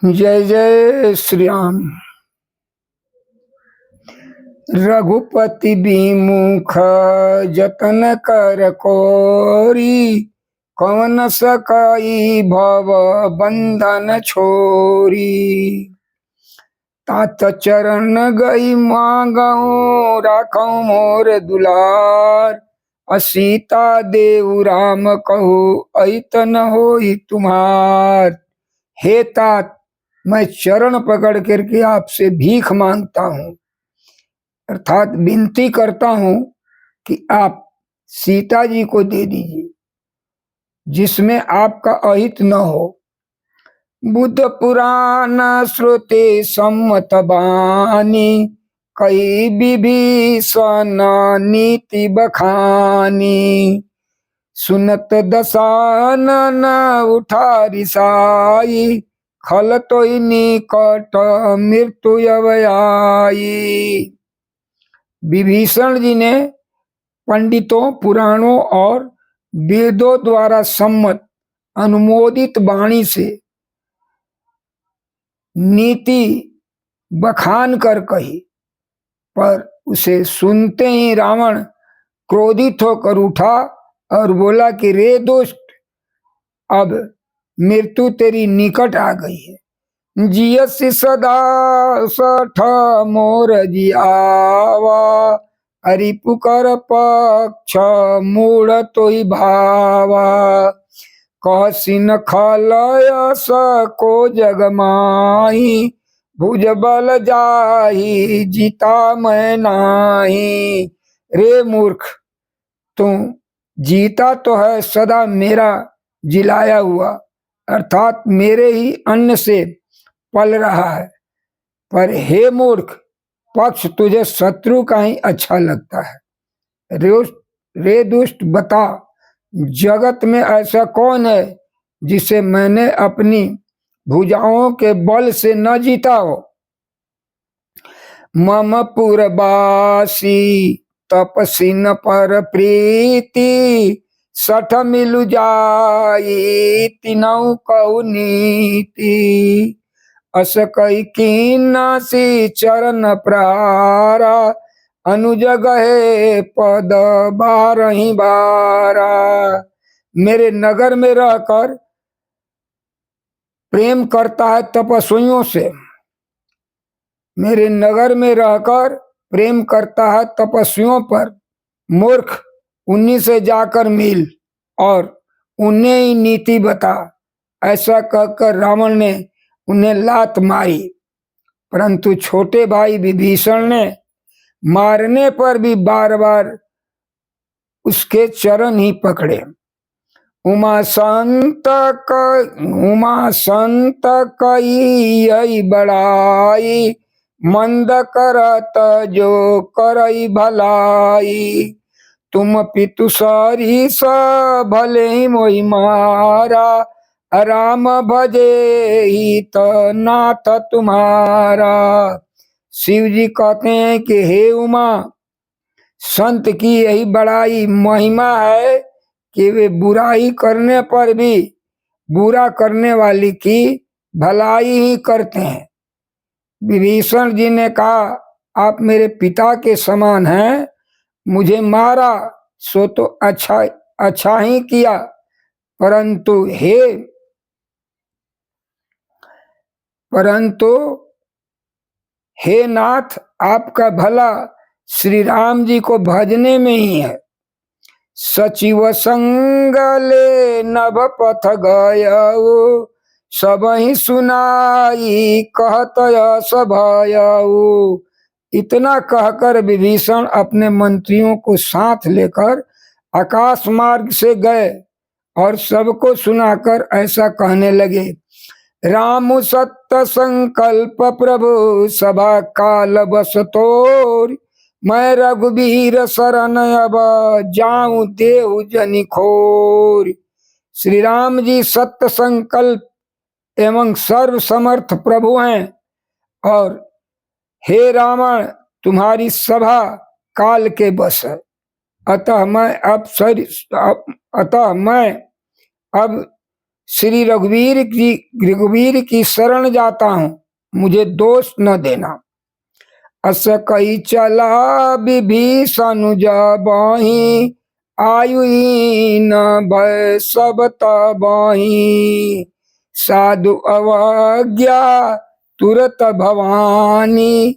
जय जय श्री राम। रघुपति बिमुख जतन कर कोरी, कवन सकई भव बंधन छोरी। तात चरण गई मांगऊ राखौ मोर दुलार, असीता देव राम कहू ऐतन होई तुम्हार। हे तात, मैं चरण पकड़ करके आपसे भीख मांगता हूँ, अर्थात विनती करता हूँ कि आप सीता जी को दे दीजिए जिसमें आपका अहित न हो। बुद्ध पुराण श्रुति सम्मत बानी, कई विभीषण नीति बखानी। सुनत दशानन उठा रिसाई, खल तोई निकट मृत्यु अवयाई। विभीषण जी ने पंडितों, पुराणों और वेदों द्वारा सम्मत अनुमोदित वाणी से नीति बखान कर कही, पर उसे सुनते ही रावण क्रोधित होकर उठा और बोला कि रे दोस्त, अब मृत्यु तेरी निकट आ गई है। जियसि सदा सठ मोर जियावा, हरि पुकर पक्ष मूढ़ तोई भावा। कहसिन खलय सको जग माही, भुज बल जाही जीता मैं नाही। रे मूर्ख, तू जीता तो है सदा मेरा जिलाया हुआ, अर्थात मेरे ही अन्न से पल रहा है, पर हे मूर्ख, पक्ष तुझे शत्रु का ही अच्छा लगता है। रे दुष्ट, बता, जगत में ऐसा कौन है जिसे मैंने अपनी भुजाओं के बल से न जीता हो। मम पुरवासी तपसीन पर प्रीति, सठ मिलु जाई तिनौ कहु नीति। अस कई कीनासी चरण प्रहारा, अनुज गहे पद बारही बारा। मेरे नगर में रहकर प्रेम करता है तपस्वियों से, मेरे नगर में रहकर प्रेम करता है तपस्वियों पर। मूर्ख, उन्हीं से जाकर मिल और उन्हें ही नीति बता। ऐसा कहकर रावण ने उन्हें लात मारी, परंतु छोटे भाई विभीषण ने मारने पर भी बार बार उसके चरण ही पकड़े। उमा संत कई बड़ाई, मंद करत जो करई भलाई। तुम पितु सरिस भले ही मोहि मारा, राम भजे ही तो नाथ तुम्हारा। शिव जी कहते हैं कि हे उमा, संत की यही बड़ाई महिमा है कि वे बुराई करने पर भी बुरा करने वाली की भलाई ही करते हैं। विभीषण जी ने कहा, आप मेरे पिता के समान हैं, मुझे मारा सो तो अच्छा ही किया, परंतु हे नाथ, आपका भला श्री राम जी को भजने में ही है। सचिव संगले नभ पथ गयऊ, सब ही सुनाई कहत सभयऊ। इतना कहकर विभीषण अपने मंत्रियों को साथ लेकर आकाश मार्ग से गए और सबको सुनाकर ऐसा कहने लगे। राम सत्य संकल्प प्रभु सभा काल बस तोर, मैं रघुबीर शरण अब जाऊं देहु जनि खोर। श्री राम जी सत्य संकल्प एवं सर्व समर्थ प्रभु हैं, और हे रावण, तुम्हारी सभा काल के बस है। अतः मैं अब श्री रघुवीर की शरण जाता हूं, मुझे दोष न देना। अस कई चला विभीषण जबहि, आयु न भय सब तबहि। साधु अवज्ञा तुरत भवानी,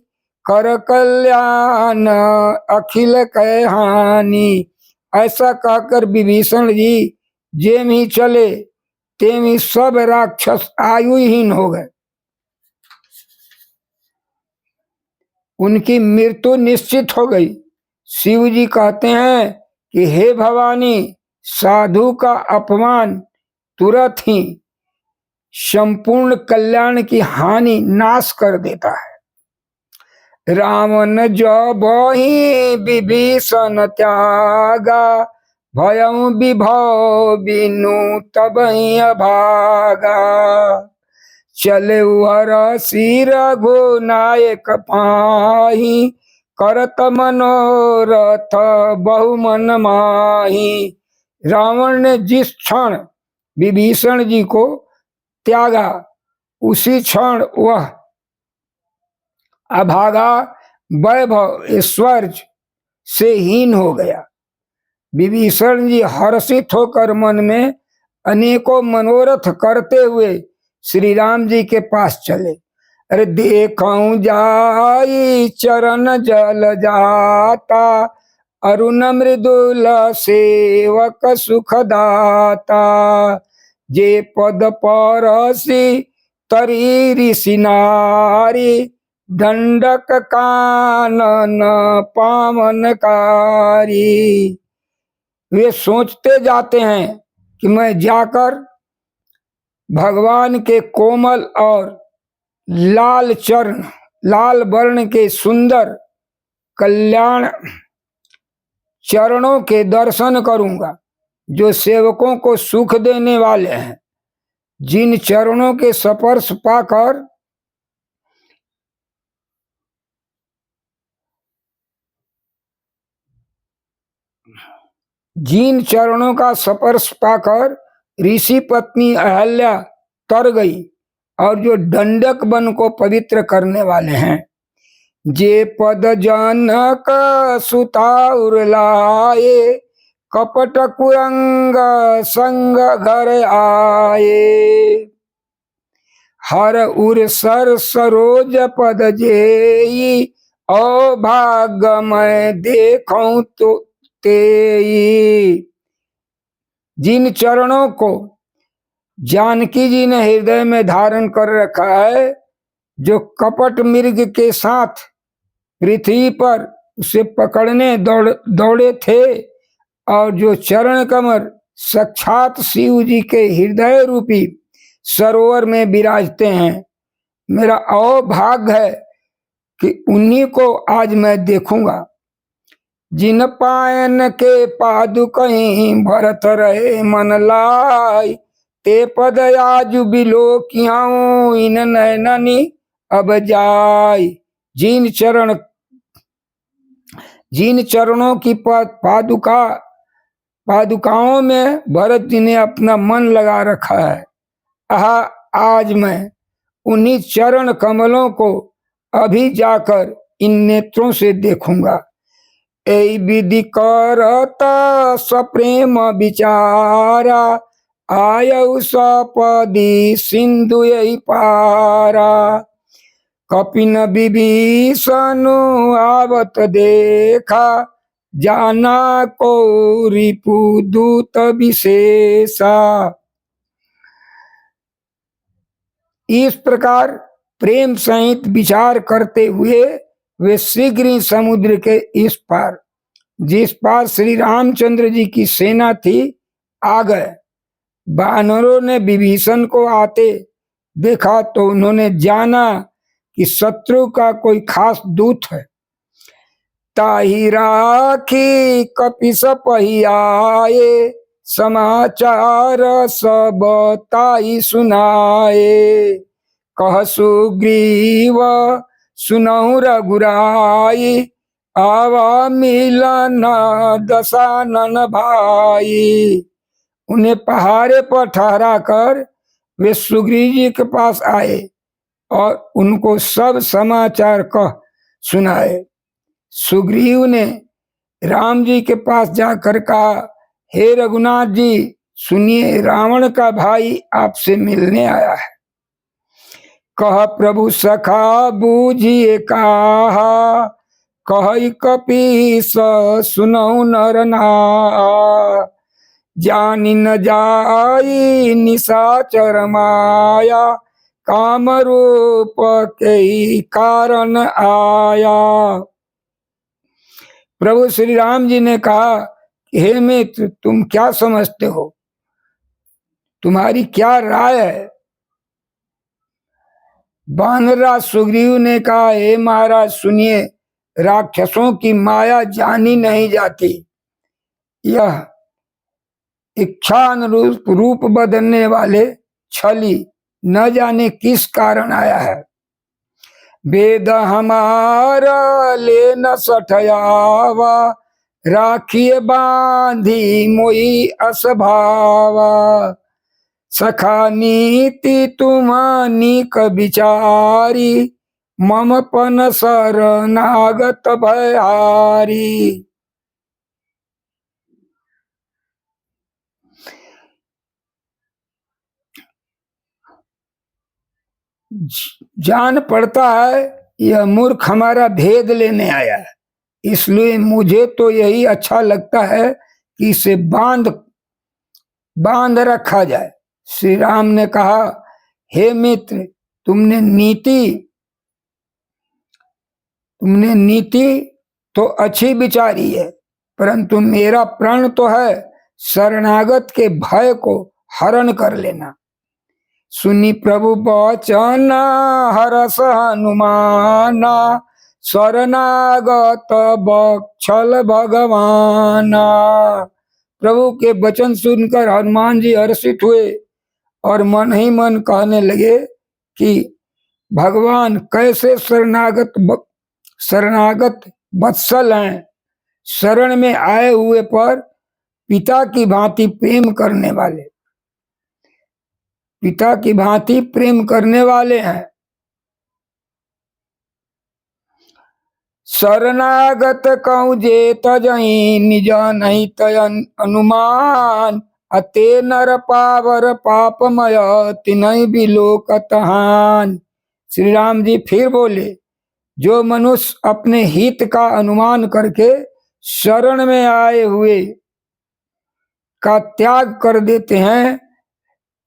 कर कल्याण अखिल कहानी। ऐसा कहकर विभीषण जी जेम ही चले तेम ही सब राक्षस आयुहीन हो गए, उनकी मृत्यु निश्चित हो गई। शिव जी कहते हैं कि हे भवानी, साधु का अपमान तुरंत ही संपूर्ण कल्याण की हानि नाश कर देता है। रावण जबहि विभीषण त्यागा, भयउ विभव बिनु तबहि अभागा। चले हरषि रघुनायक पाहि, करत मनोरथ बहु मन माही। रावण ने जिस क्षण विभीषण जी को त्यागा, उसी क्षण वह अभागा वैभव ऐश्वर्य से हीन हो गया। विभीषण जी हर्षित होकर मन में अनेकों मनोरथ करते हुए श्री राम जी के पास चले। अरे देखऊं जाई चरण जल जाता, अरुण मृदुल सेवक सुखदाता। जे पद परसी तरी ऋषि नारी, दंडक कानन पावनकारी। वे सोचते जाते हैं कि मैं जाकर भगवान के कोमल और लाल चरण, लाल वर्ण के सुंदर कल्याण चरणों के दर्शन करूंगा, जो सेवकों को सुख देने वाले हैं। जिन चरणों के स्पर्श पाकर जिन चरणों का स्पर्श पाकर ऋषि पत्नी अहल्या तर गई, और जो दंडक वन को पवित्र करने वाले हैं। जे पद जनक सुता उरलाए, कपट कुरंग संग घर आए। हर उर सर सरोज पद जेई, ओ भाग्य मैं देखूं तो तेई। जिन चरणों को जानकी जी ने हृदय में धारण कर रखा है, जो कपट मृग के साथ पृथ्वी पर उसे पकड़ने दौड़े थे, और जो चरण कमर साक्षात शिव जी के हृदय रूपी सरोवर में विराजते हैं। मेरा अभाग्य है कि उन्हीं को आज मैं देखूंगा। जिन पायन के पादुकहीं भरत रहे मन लाई, ते पद आजु बिलोकियाऊं इन नैननी अब जाय। जिन चरणों की पादुकाओं में भरत जी ने अपना मन लगा रखा है, आज मैं उन्हीं चरण कमलों को अभी जाकर इन नेत्रों से देखूंगा। ऐ विधि करता सप्रेम विचारा, आयु सपदी सिंधु यही पारा। कपिन विभीषण आवत देखा, जाना को रिपु दूत विशेषा। इस प्रकार प्रेम सहित विचार करते हुए वे शीघ्र ही समुद्र के इस पार, जिस पार श्री रामचंद्र जी की सेना थी, आ गए। वानरों ने विभीषण को आते देखा तो उन्होंने जाना कि शत्रु का कोई खास दूत है। ताहि राखी कपिस पहि आए, समाचार सब ताहि सुनाए। कह सुग्रीव सुनहु रघुराई, आवा मिलन दशानन भाई। उन्हें पहाड़े पर ठहरा कर वे सुग्रीव जी के पास आए और उनको सब समाचार कह सुनाए। सुग्रीव ने राम जी के पास जाकर कहा, हे रघुनाथ जी, सुनिए, रावण का भाई आपसे मिलने आया है। कह प्रभु सखा बूझिए कहा, कह कपीस सुनऊ नर नार। जानी न जाई निशाचर माया, काम रूप के कारण आया। प्रभु श्री राम जी ने कहा, हे मित्र, तुम क्या समझते हो, तुम्हारी क्या राय है? वानरराज सुग्रीव ने कहा, हे महाराज सुनिए, राक्षसों की माया जानी नहीं जाती। यह इच्छानुरूप रूप बदलने वाले छली न जाने किस कारण आया है। वेद हमारा ले न सठयावा, राखिए बांधी मोई असभावा। सखा नीति तुम्हानिक विचारी, मम पन शरणागत भयारी। जान पड़ता है यह मूर्ख हमारा भेद लेने आया है, इसलिए मुझे तो यही अच्छा लगता है कि इसे बांध रखा जाए। श्री राम ने कहा, हे मित्र, तुमने नीति तो अच्छी विचारी है, परंतु मेरा प्रण तो है शरणागत के भय को हरण कर लेना। सुनी प्रभु बचन हरस हनुमाना, शरणागत बक्षल भगवाना। प्रभु के वचन सुनकर हनुमान जी हर्षित हुए और मन ही मन कहने लगे कि भगवान कैसे शरणागत वत्सल हैं, शरण में आए हुए पर पिता की भांति प्रेम करने वाले हैं। शरणागत कहूँ जे तजहि, निज नहीं तयन अनुमान। अते नर पावर पापमय, तिनहि बिलोकत हान। श्री राम जी फिर बोले, जो मनुष्य अपने हित का अनुमान करके शरण में आए हुए का त्याग कर देते हैं,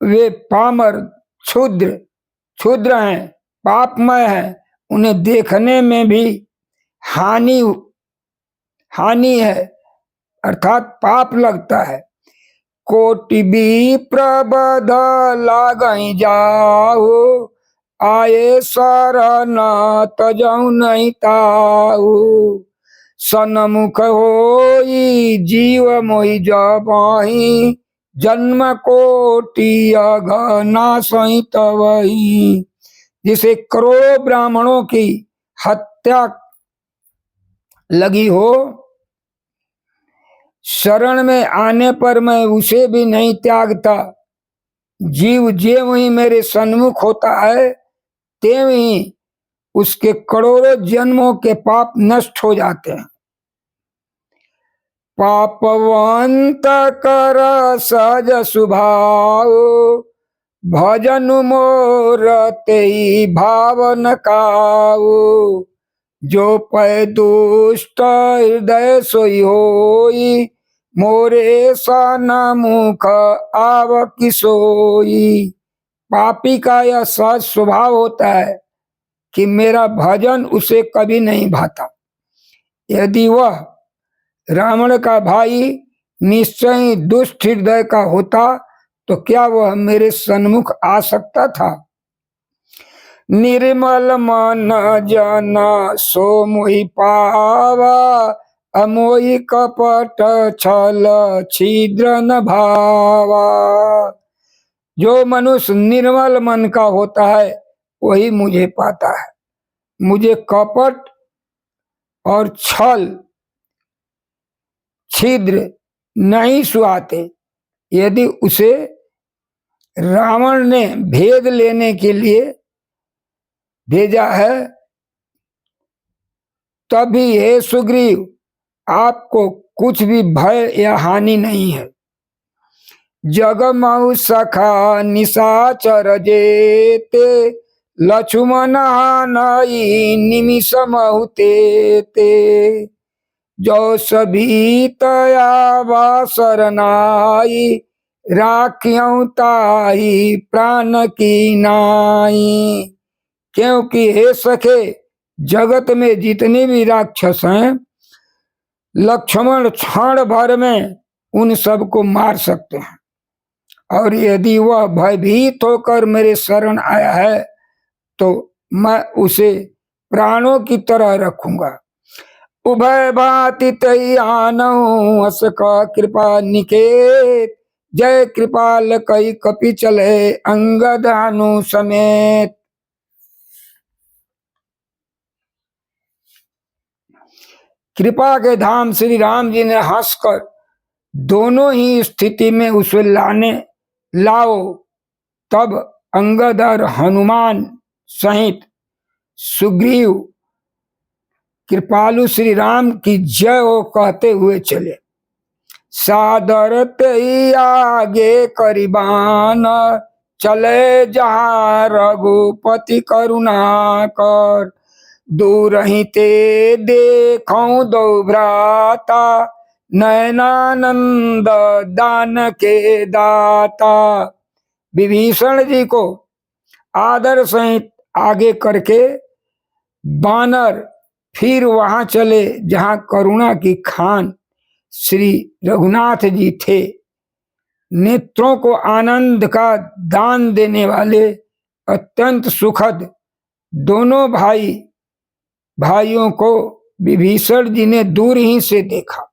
वे पामर क्षुद्र हैं, पापमय हैं, उन्हें देखने में भी हानि है, अर्थात पाप लगता है। कोटि भी प्रबद लागई जाओ, आए शरण तजऊ नहीं ताऊ। सन्मुख होई जीव मोहि जबहि, जन्म कोटि अघना सहित वही। जिसे करोड़ों ब्राह्मणों की हत्या लगी हो, शरण में आने पर मैं उसे भी नहीं त्यागता। जीव ज्यों ही मेरे सन्मुख होता है, त्यों ही उसके करोड़ों जन्मों के पाप नष्ट हो जाते हैं। पापवंत कर सहज स्वभाव, भजन मोर तेई भावन काऊ। जो पै दुष्ट हृदय सोई होई, मोरे सन्मुख आव किसोई। पापी का यह सहज स्वभाव होता है कि मेरा भजन उसे कभी नहीं भाता। यदि वह रावण का भाई निश्चय दुष्ट हृदय का होता तो क्या वह मेरे सन्मुख आ सकता था? निर्मल मन जन सो मोहि पावा, अमोहि कपट छल छिद्र न भावा। जो मनुष्य निर्मल मन का होता है वही मुझे पाता है। मुझे कपट और छल छिद्र नहीं सुहाते। यदि उसे रावण ने भेद लेने के लिए भेजा है, तभी हे सुग्रीव आपको कुछ भी भय या हानि नहीं है। जगमऊ सखा निशाचर जेते, लक्ष्मण नई निमिष महुते ते। जो सभी तया वासर नाई, राख्यं ताहि प्राण की नाई। क्योंकि हे सखे जगत में जितने भी राक्षस हैं, लक्ष्मण क्षण भर में उन सबको मार सकते हैं, और यदि वह भयभीत होकर मेरे शरण आया है तो मैं उसे प्राणों की तरह रखूंगा। उभय भांति तई आनऊ अस का कृपा निकेत, जय कृपाल कई कपि चले अंगद हनु समेत। कृपा के धाम श्री राम जी ने हंसकर दोनों ही स्थिति में उसे लाओ। तब अंगद और हनुमान सहित सुग्रीव कृपालु श्री राम की जय हो कहते हुए चले। सादर ते आगे करीबान, चले जहाँ रघुपति करुणा कर। दूर ही ते देखौं दो भ्राता, नयनानंद दान के दाता। विभीषण जी को आदर सहित आगे करके बानर फिर वहां चले जहां करुणा की खान श्री रघुनाथ जी थे। नेत्रों को आनंद का दान देने वाले अत्यंत सुखद दोनों भाइयों को विभीषण जी ने दूर ही से देखा।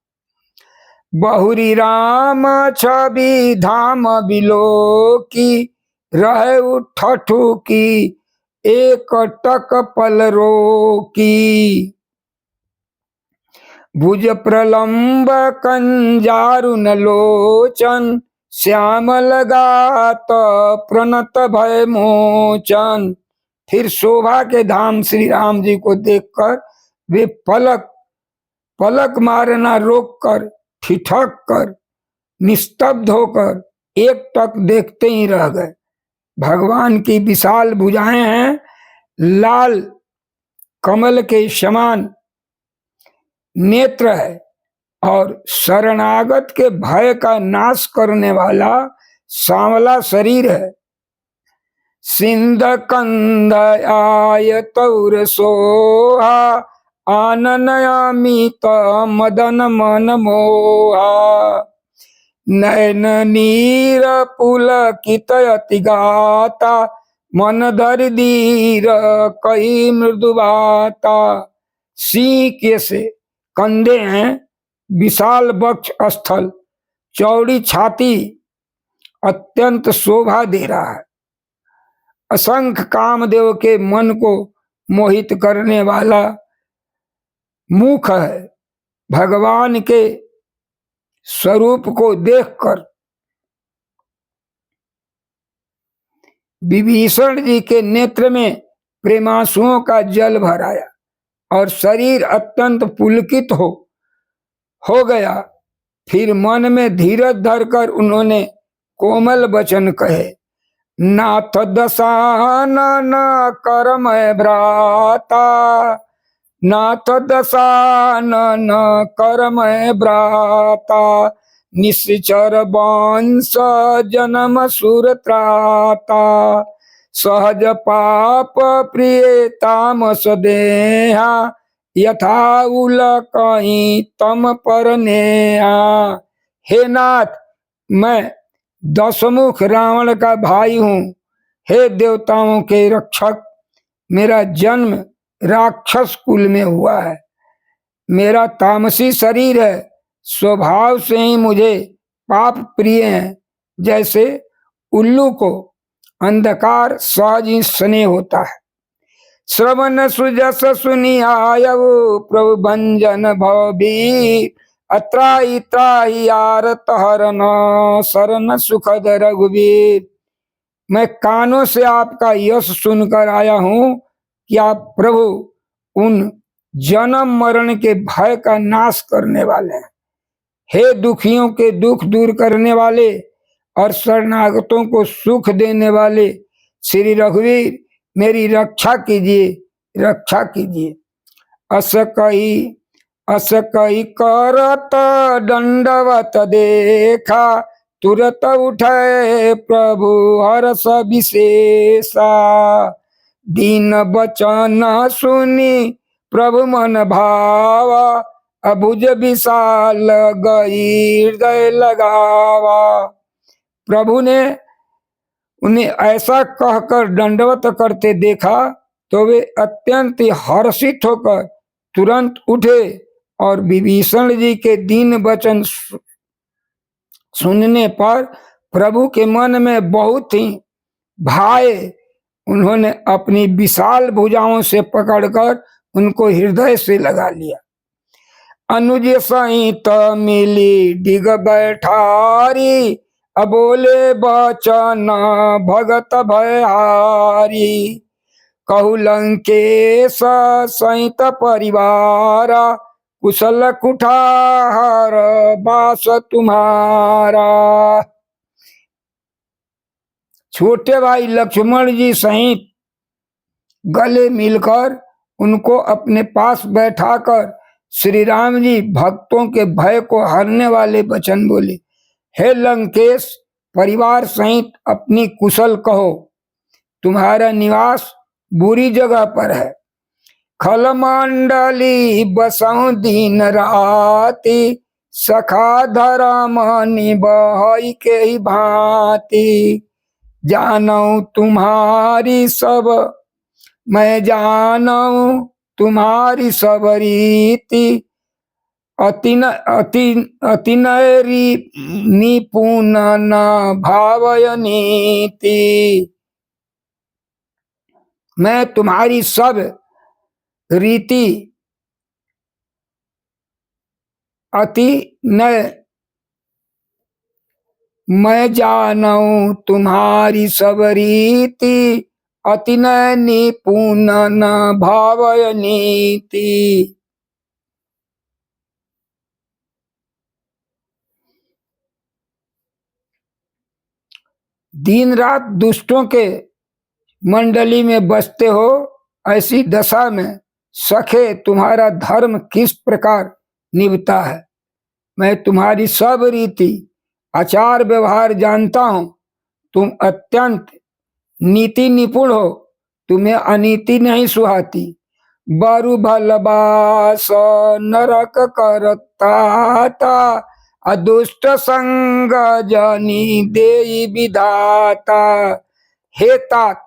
बहुरी राम छवि धाम बिलो की, रहे ठठू की एक टक पल रोकी। भुज प्रलंब कंजारुन लोचन, श्यामल गात प्रणत भय मोचन। फिर शोभा के धाम श्री राम जी को देखकर वे पलक मारना रोककर ठिठक कर निस्तब्ध होकर एक टक देखते ही रह गए। भगवान की विशाल भुजाएं हैं, लाल कमल के समान नेत्र है, और शरणागत के भय का नाश करने वाला सांवला शरीर है। सिंध कंद आय तौर सोहा, आननयामित मदन मन मोहा। नयन नीर पुलकित अति गाता, मन धर धीर कई मृदुबाता। सिंह के से कंधे हैं, विशाल वक्ष स्थल, चौड़ी छाती अत्यंत शोभा दे रहा है। असंख्य कामदेव के मन को मोहित करने वाला मुख है। भगवान के स्वरूप को देखकर विभीषण जी के नेत्र में प्रेमांसुओं का जल भर आया और शरीर अत्यंत पुलकित हो गया। फिर मन में धीरज धरकर उन्होंने कोमल वचन कहे। नाथ दशानन करम भ्राता, नाथ दशानन करम भ्राता। निश्चर वंश जन्म सुर त्राता, सहज पाप प्रिय तामस देहा। यथा उल कहीं तम पर नेहा। हे नाथ, मैं दशमुख रावण का भाई हूं। हे देवताओं के रक्षक, मेरा जन्म राक्षस कुल में हुआ है। मेरा तामसी शरीर है, स्वभाव से ही मुझे पाप प्रिय है। जैसे उल्लू को अंधकार सहज ही स्नेह होता है। श्रवण सुजस सुनी आयु, प्रभु भंजन भवभीर। अत्राहि त्राहि आरत हरन शरण सुखद रघुवीर। मैं कानों से आपका यश सुनकर आया हूं कि आप प्रभु उन जन्म मरण के भय का नाश करने वाले हैं। हे दुखियों के दुख दूर करने वाले और शरणागतों को सुख देने वाले श्री रघुवीर, मेरी रक्षा कीजिए, रक्षा कीजिए। अस कही करत दंडवत देखा, तुरत उठे प्रभु हर्ष विशेषा। दीन बचन सुनी प्रभु मन भावा, अभुज विशाल गई हृदय लगावा। प्रभु ने उन्हें ऐसा कहकर दंडवत करते देखा तो वे अत्यंत हर्षित होकर तुरंत उठे और विभीषण जी के दीन वचन सुनने पर प्रभु के मन में बहुत ही भाए। उन्होंने अपनी विशाल भुजाओं से पकड़कर उनको हृदय से लगा लिया। अनुज सहित मिली डिग बैठारी, अबोले बचन भगत भयहारी। कहु लंकेश सहित परिवारा, कुशल कुठार बास तुम्हारा। छोटे भाई लक्ष्मण जी सहित गले मिलकर उनको अपने पास बैठाकर श्री राम जी भक्तों के भय को हरने वाले वचन बोले। हे लंकेश, परिवार सहित अपनी कुशल कहो, तुम्हारा निवास बुरी जगह पर है। खलमंडली बसहु दिन राति, सखा धर्म निबहई के ही भांति। जानऊ तुम्हारी सब, मैं जानऊ तुम्हारी सब रीति, अतिनय निपुण न भावय नीति। मैं तुम्हारी सब रीति अति नय, मैं जानऊ तुम्हारी सब रीति, अतिनय निपुण न भावय नीति। दिन रात दुष्टों के मंडली में बसते हो, ऐसी दशा में सखे तुम्हारा धर्म किस प्रकार निभता है। मैं तुम्हारी सब रीति आचार व्यवहार जानता हूं। तुम अत्यंत नीति निपुण हो, तुम्हें अनीति नहीं सुहाती। बारु भलबास नरक करता, अदुष्ट संग जनी देई विधाता। हे तात,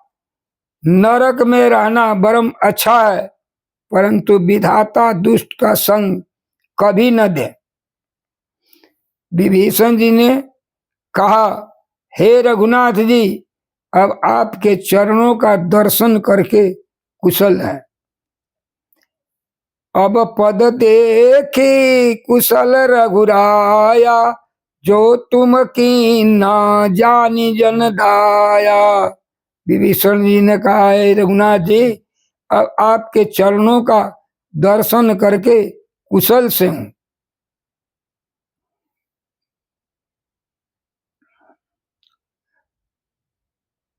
नरक में रहना बरम अच्छा है, परंतु विधाता दुष्ट का संग कभी न दे। विभीषण जी ने कहा, हे रघुनाथ जी, अब आपके चरणों का दर्शन करके कुशल है। अब पद देखी कुशल रघुराया, जो तुम की ना जानी जन दाया। विभीषण जी ने कहा, हे रघुनाथ जी, अब आपके चरणों का दर्शन करके कुशल से हूं।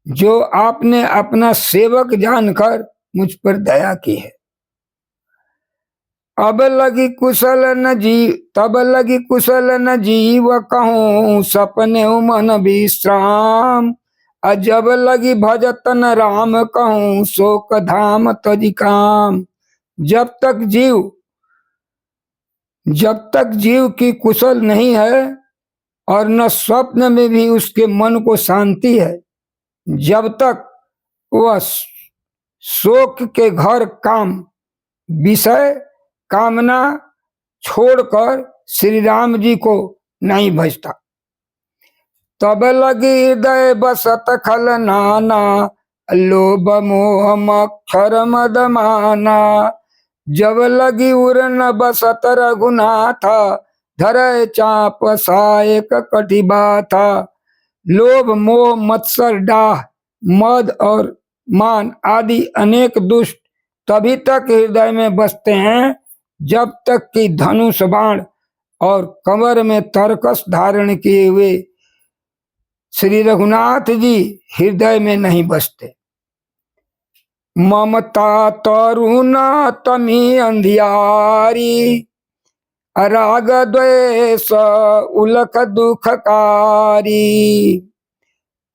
जो आपने अपना सेवक जानकर मुझ पर दया की है। अब लगी कुशल न जी, तब लगी कुशल न जीव कहूँ, सपने मन विश्राम। अजब लगी भजत न राम कहूँ, शोक धाम तजि काम। जब तक जीव की कुशल नहीं है और न स्वप्न में भी उसके मन को शांति है, जब तक वह शोक के घर काम विषय कामना छोड़कर श्री राम जी को नहीं भजता। तब लगी हृदय बसत खल नाना, लोभ मोह मक्षर मद माना। जब लगी उर न बसत रघुनाथ, धरे चाप सायक कटिबा था। लोभ मोह मत्सर डाह मद और मान आदि अनेक दुष्ट तभी तक हृदय में बसते हैं जब तक कि धनुष बाण और कमर में तरकस धारण किए हुए श्री रघुनाथ जी हृदय में नहीं बसते। ममता तरुण तमी अंधियारी, राग द्वेष उलक दुखकारी।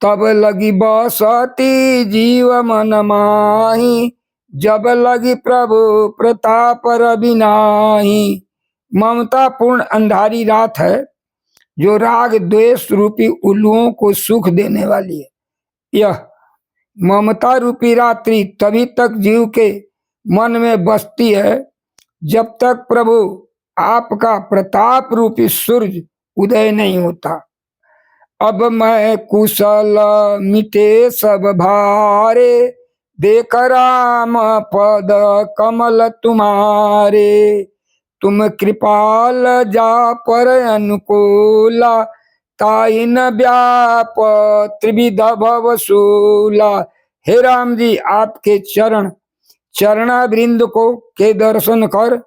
तब लगी बसती जीव मन माही, जब लगी प्रभु प्रताप रविनाही। ममता पूर्ण अंधारी रात है जो राग द्वेष रूपी उल्लुओं को सुख देने वाली है। यह ममता रूपी रात्रि तभी तक जीव के मन में बसती है जब तक प्रभु आपका प्रताप रूपी सूर्य उदय नहीं होता। अब मैं कुशल मिटे सब भारे, देख राम पद कमल तुम्हारे। तुम कृपाल जा पर अनुकूला, ताई न व्याप त्रिविध भवसूला। हे राम जी, आपके चरणावृंद को के दर्शन कर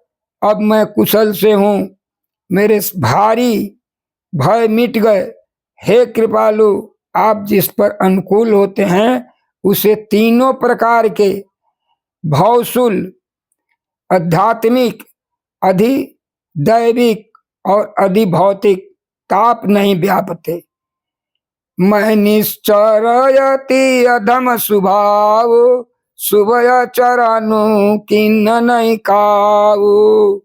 अब मैं कुशल से हूँ, मेरे भारी भय मिट गए। हे कृपालु, आप जिस पर अनुकूल होते हैं उसे तीनों प्रकार के भवशूल, आध्यात्मिक, अधिदैविक और अधिभौतिक ताप नहीं व्यापते। मैं निश्चरयति अधम स्वभाव, शुभय चरणु किन्न नहीं काऊ।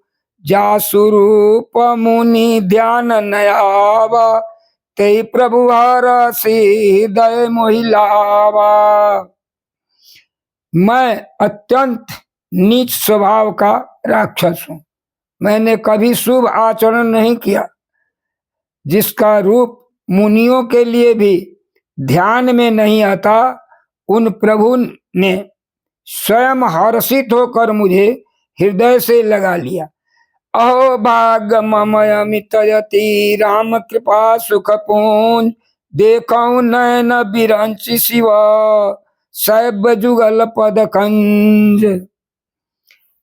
जा स्वरूप मुनि ध्यान नयावा, ते प्रभु हरसि दय मोहिलावा। मैं अत्यंत नीच स्वभाव का राक्षस हूँ। मैंने कभी शुभ आचरण नहीं किया, जिसका रूप मुनियों के लिए भी ध्यान में नहीं आता। उन प्रभु ने स्वयं हर्षित होकर मुझे हृदय से लगा लिया। अहो भाग ममय अमितयति, राम कृपा सुख पूंज। देखौ नयन बिरंचि शिव, सैब जुगल पद कंज।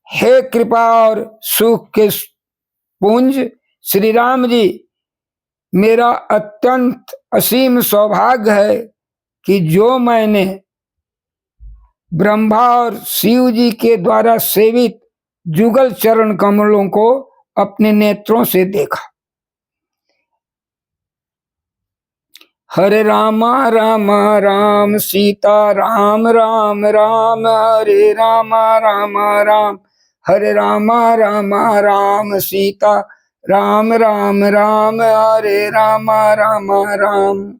हे कृपा और सुख के पुंज श्री राम जी, मेरा अत्यंत असीम सौभाग्य है कि जो मैंने ब्रह्मा और शिव जी के द्वारा सेवित जुगल चरण कमलों को अपने नेत्रों से देखा। हरे राम राम राम सीता राम राम राम, हरे राम राम राम हरे राम राम राम सीता राम राम राम, हरे राम राम राम।